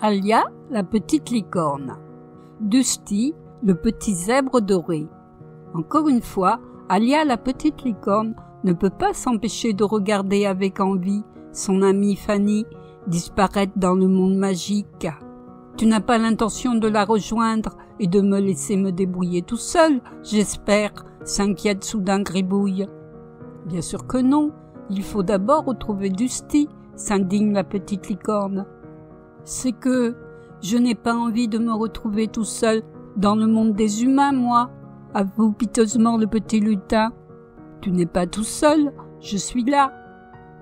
Alia, la petite licorne. Dusty, le petit zèbre doré. Encore une fois, Alia, la petite licorne, ne peut pas s'empêcher de regarder avec envie son amie Fanny disparaître dans le monde magique. « Tu n'as pas l'intention de la rejoindre et de me laisser me débrouiller tout seul, j'espère ?» s'inquiète soudain Gribouille. « Bien sûr que non, il faut d'abord retrouver Dusty », s'indigne la petite licorne. « C'est que je n'ai pas envie de me retrouver tout seul dans le monde des humains, moi, » avoue piteusement le petit lutin. « Tu n'es pas tout seul, je suis là. »«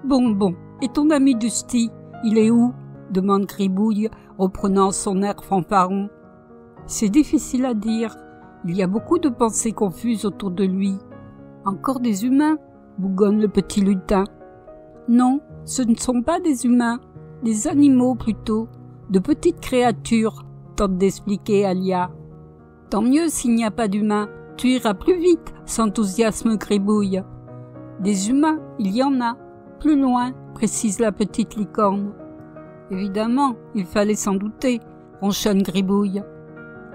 Bon, et ton ami Dusty, il est où ?» demande Gribouille, reprenant son air fanfaron. « C'est difficile à dire, il y a beaucoup de pensées confuses autour de lui. »« Encore des humains ?» bougonne le petit lutin. « Non, ce ne sont pas des humains, des animaux plutôt, de petites créatures, » tente d'expliquer Alia. « Tant mieux s'il n'y a pas d'humains, tu iras plus vite, » s'enthousiasme Gribouille. « Des humains, il y en a, plus loin, » précise la petite licorne. « Évidemment, il fallait s'en douter, » ronchonne Gribouille.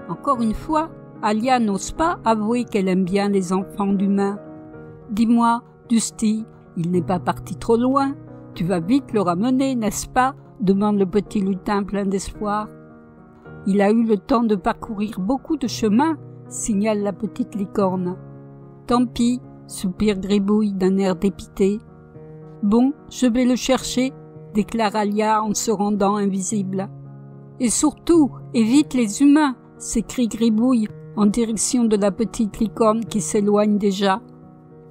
Encore une fois, Alia n'ose pas avouer qu'elle aime bien les enfants d'humains. « Dis-moi, Dusty, il n'est pas parti trop loin, tu vas vite le ramener, n'est-ce pas ?» demande le petit lutin plein d'espoir. « Il a eu le temps de parcourir beaucoup de chemins, » signale la petite licorne. « Tant pis, » soupire Gribouille d'un air dépité. « Bon, je vais le chercher, » déclare Alia en se rendant invisible. « Et surtout, évite les humains !» s'écrie Gribouille en direction de la petite licorne qui s'éloigne déjà.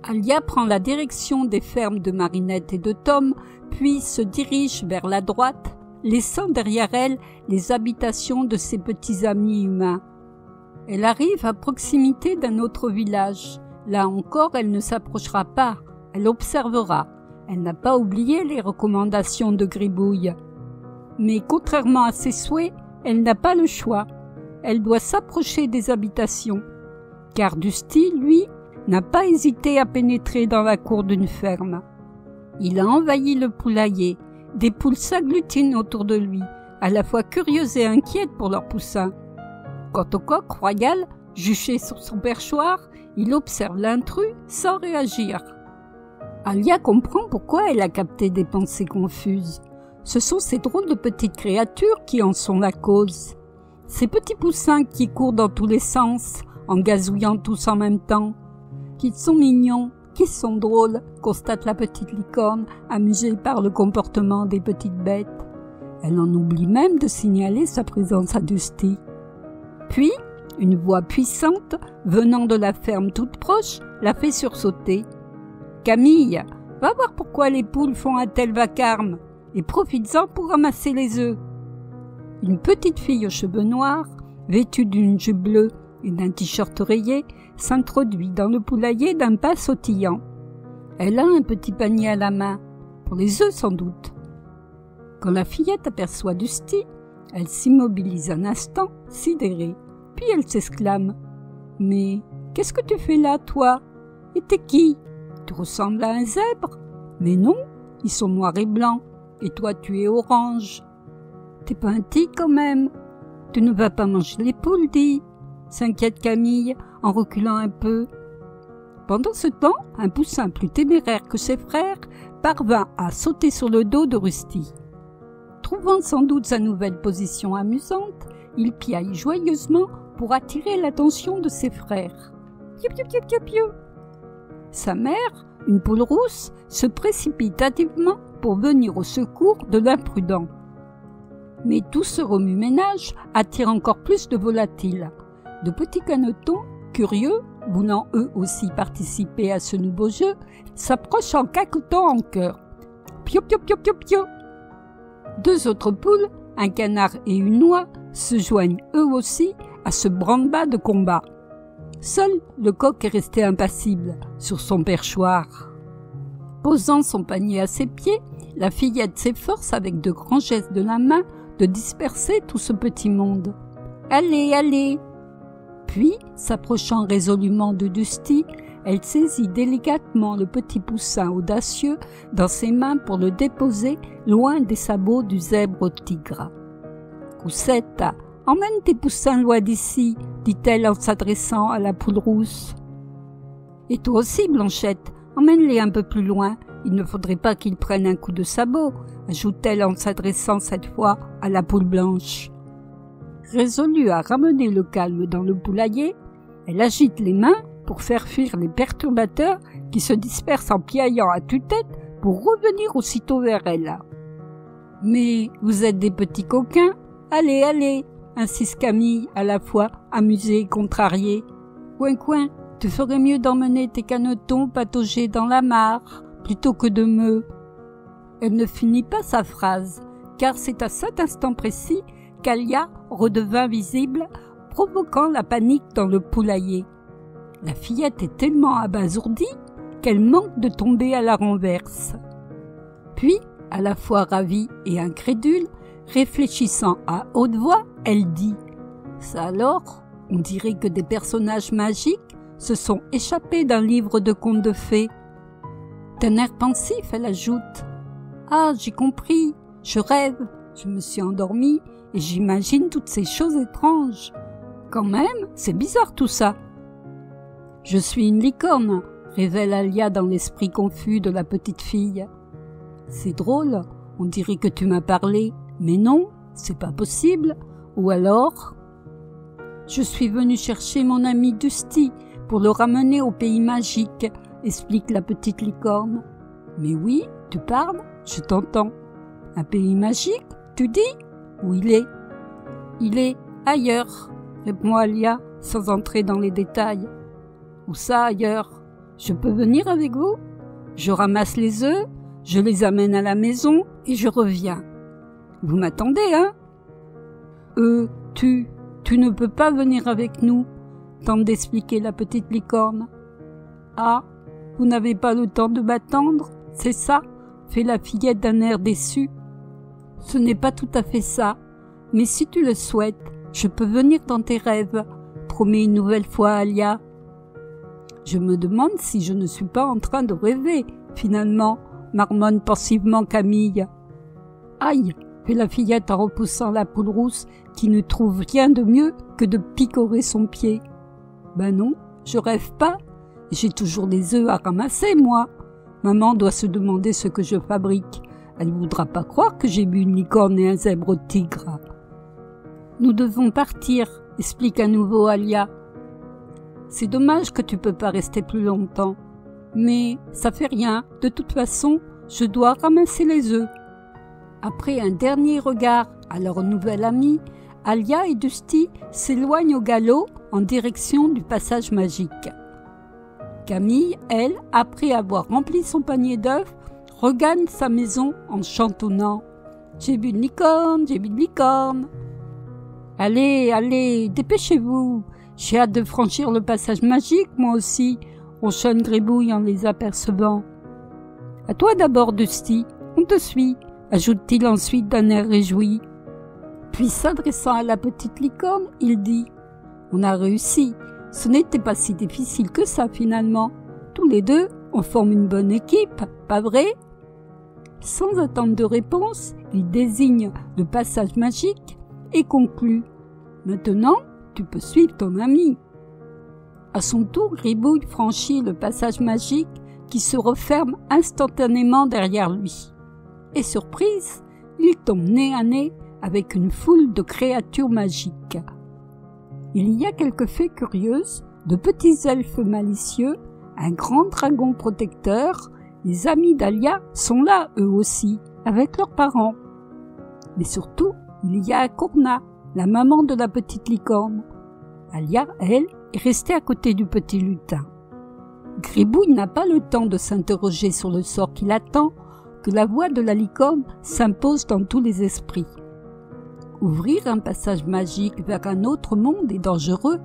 Alia prend la direction des fermes de Marinette et de Tom, puis se dirige vers la droite, laissant derrière elle les habitations de ses petits amis humains. Elle arrive à proximité d'un autre village. Là encore, elle ne s'approchera pas, elle observera. Elle n'a pas oublié les recommandations de Gribouille. Mais contrairement à ses souhaits, elle n'a pas le choix. Elle doit s'approcher des habitations. Car Dusty, lui, n'a pas hésité à pénétrer dans la cour d'une ferme. Il a envahi le poulailler. Des poules s'agglutinent autour de lui, à la fois curieuses et inquiètes pour leur poussin. Quant au coq royal, juché sur son perchoir, il observe l'intrus sans réagir. Alia comprend pourquoi elle a capté des pensées confuses. Ce sont ces drôles de petites créatures qui en sont la cause. Ces petits poussins qui courent dans tous les sens, en gazouillant tous en même temps. Qu'ils sont mignons, qu'ils sont drôles, constate la petite licorne, amusée par le comportement des petites bêtes. Elle en oublie même de signaler sa présence à Dusty. Puis, une voix puissante, venant de la ferme toute proche, la fait sursauter. « Camille, va voir pourquoi les poules font un tel vacarme, et profites-en pour ramasser les œufs. » Une petite fille aux cheveux noirs, vêtue d'une jupe bleue et d'un t-shirt rayé, s'introduit dans le poulailler d'un pas sautillant. Elle a un petit panier à la main, pour les œufs sans doute. Quand la fillette aperçoit Dusty, elle s'immobilise un instant, sidérée, puis elle s'exclame. « Mais qu'est-ce que tu fais là, toi? Et t'es qui? Tu ressembles à un zèbre? Mais non, ils sont noirs et blancs, et toi tu es orange. T'es pas un tigre quand même? Tu ne vas pas manger les poules, dis ?» s'inquiète Camille en reculant un peu. Pendant ce temps, un poussin plus téméraire que ses frères parvint à sauter sur le dos de Rusty. Trouvant sans doute sa nouvelle position amusante, il piaille joyeusement pour attirer l'attention de ses frères. Piou, piou, piou, piou, piou. Sa mère, une poule rousse, se précipite hâtivement pour venir au secours de l'imprudent. Mais tout ce remue-ménage attire encore plus de volatiles. De petits canetons, curieux, voulant eux aussi participer à ce nouveau jeu, s'approchent en caquetant en chœur. Piou, piou, piou, piou, piou. Deux autres poules, un canard et une oie, se joignent eux aussi à ce branle-bas de combat. Seul le coq est resté impassible sur son perchoir. Posant son panier à ses pieds, la fillette s'efforce avec de grands gestes de la main de disperser tout ce petit monde. « Allez, allez !» Puis, s'approchant résolument de Dusty, elle saisit délicatement le petit poussin audacieux dans ses mains pour le déposer loin des sabots du zèbre tigre. Roussette, emmène tes poussins loin d'ici, dit-elle en s'adressant à la poule rousse. Et toi aussi, Blanchette, emmène-les un peu plus loin. Il ne faudrait pas qu'ils prennent un coup de sabot, ajoute-t-elle en s'adressant cette fois à la poule blanche. Résolue à ramener le calme dans le poulailler, elle agite les mains pour faire fuir les perturbateurs qui se dispersent en piaillant à tue-tête pour revenir aussitôt vers elle. « Mais vous êtes des petits coquins. Allez, allez !» insiste Camille, à la fois amusée et contrariée. « Coin, tu ferais mieux d'emmener tes canetons patauger dans la mare, plutôt que de me... » Elle ne finit pas sa phrase, car c'est à cet instant précis qu'Alia redevint visible, provoquant la panique dans le poulailler. La fillette est tellement abasourdie qu'elle manque de tomber à la renverse. Puis, à la fois ravie et incrédule, réfléchissant à haute voix, elle dit « Ça alors, on dirait que des personnages magiques se sont échappés d'un livre de contes de fées. » D'un air pensif, elle ajoute « Ah, j'ai compris, je rêve, je me suis endormie et j'imagine toutes ces choses étranges. Quand même, c'est bizarre tout ça. » « Je suis une licorne, » révèle Alia dans l'esprit confus de la petite fille. « C'est drôle, on dirait que tu m'as parlé, mais non, c'est pas possible. Ou alors... »« Je suis venue chercher mon ami Dusty pour le ramener au pays magique, » explique la petite licorne. « Mais oui, tu parles, je t'entends. Un pays magique, tu dis? Où il est? »« Il est ailleurs, » répond Alia sans entrer dans les détails. « Où ça ailleurs? Je peux venir avec vous? Je ramasse les œufs, je les amène à la maison et je reviens. Vous m'attendez, hein? » Tu ne peux pas venir avec nous, » tente d'expliquer la petite licorne. « Ah, vous n'avez pas le temps de m'attendre, c'est ça? » fait la fillette d'un air déçu. « Ce n'est pas tout à fait ça, mais si tu le souhaites, je peux venir dans tes rêves, » promet une nouvelle fois Alia. Je me demande si je ne suis pas en train de rêver, finalement, marmonne pensivement Camille. Aïe, fait la fillette en repoussant la poule rousse qui ne trouve rien de mieux que de picorer son pied. Ben non, je rêve pas. J'ai toujours des œufs à ramasser, moi. Maman doit se demander ce que je fabrique. Elle voudra pas croire que j'ai bu une licorne et un zèbre tigre. Nous devons partir, explique à nouveau Alia. C'est dommage que tu peux pas rester plus longtemps. Mais ça fait rien, de toute façon, je dois ramasser les œufs. Après un dernier regard à leur nouvelle amie, Alia et Dusty s'éloignent au galop en direction du passage magique. Camille, elle, après avoir rempli son panier d'œufs, regagne sa maison en chantonnant « J'ai vu une licorne, j'ai vu une licorne !» « Allez, allez, dépêchez-vous, j'ai hâte de franchir le passage magique, moi aussi !» ronchonne Gribouille en les apercevant. « À toi d'abord, Dusty, on te suit !» ajoute-t-il ensuite d'un air réjoui. Puis s'adressant à la petite licorne, il dit « On a réussi, ce n'était pas si difficile que ça finalement. Tous les deux, on forme une bonne équipe, pas vrai ?» Sans attendre de réponse, il désigne le passage magique et conclut « Maintenant, tu peux suivre ton ami. » À son tour, Gribouille franchit le passage magique qui se referme instantanément derrière lui. Et surprise, il tombe nez à nez avec une foule de créatures magiques. Il y a quelques fées curieuses, de petits elfes malicieux, un grand dragon protecteur. Les amis d'Alia sont là eux aussi, avec leurs parents. Mais surtout, il y a Akourna, la maman de la petite licorne. Alia, elle, est restée à côté du petit lutin. Gribouille n'a pas le temps de s'interroger sur le sort qui l'attend, que la voix de la licorne s'impose dans tous les esprits. Ouvrir un passage magique vers un autre monde est dangereux,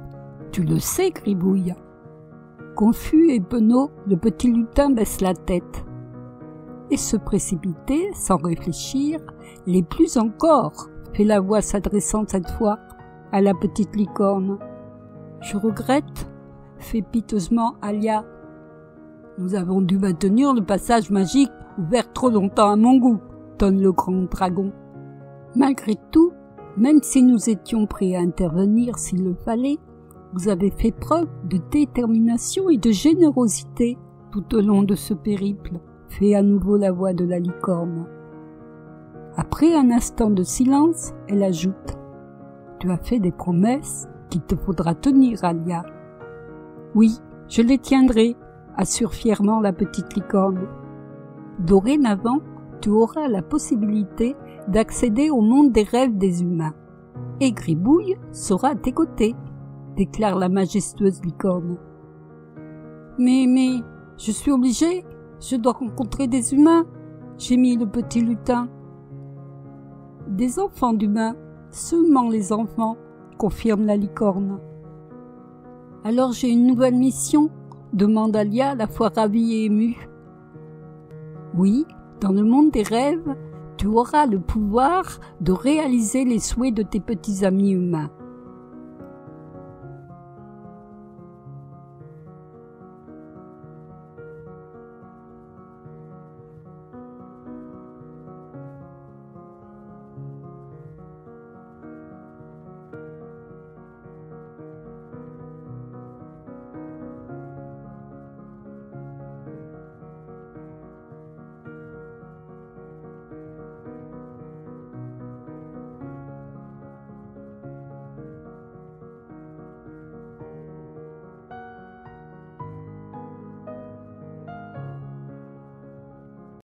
tu le sais, Gribouille. Confus et penaud, le petit lutin baisse la tête. Et se précipiter, sans réfléchir, les plus encore, fait la voix s'adressant cette fois à la petite licorne. Je regrette, fait piteusement Alia. Nous avons dû maintenir le passage magique ouvert trop longtemps à mon goût, tonne le grand dragon. Malgré tout, Même si nous étions prêts à intervenir s'il le fallait, vous avez fait preuve de détermination et de générosité tout au long de ce périple, fait à nouveau la voix de la licorne. Après un instant de silence, elle ajoute « Tu as fait des promesses qu'il te faudra tenir, Alia. »« Oui, je les tiendrai, » assure fièrement la petite licorne. « Dorénavant, tu auras la possibilité d'accéder au monde des rêves des humains. Et Gribouille sera à tes côtés, » déclare la majestueuse licorne. « Mais, je suis obligée, je dois rencontrer des humains, » gémit le petit lutin. « Des enfants d'humains, seulement les enfants, » confirme la licorne. « Alors j'ai une nouvelle mission ?» demande Alia, à la fois ravie et émue. « Oui, dans le monde des rêves, tu auras le pouvoir de réaliser les souhaits de tes petits amis humains.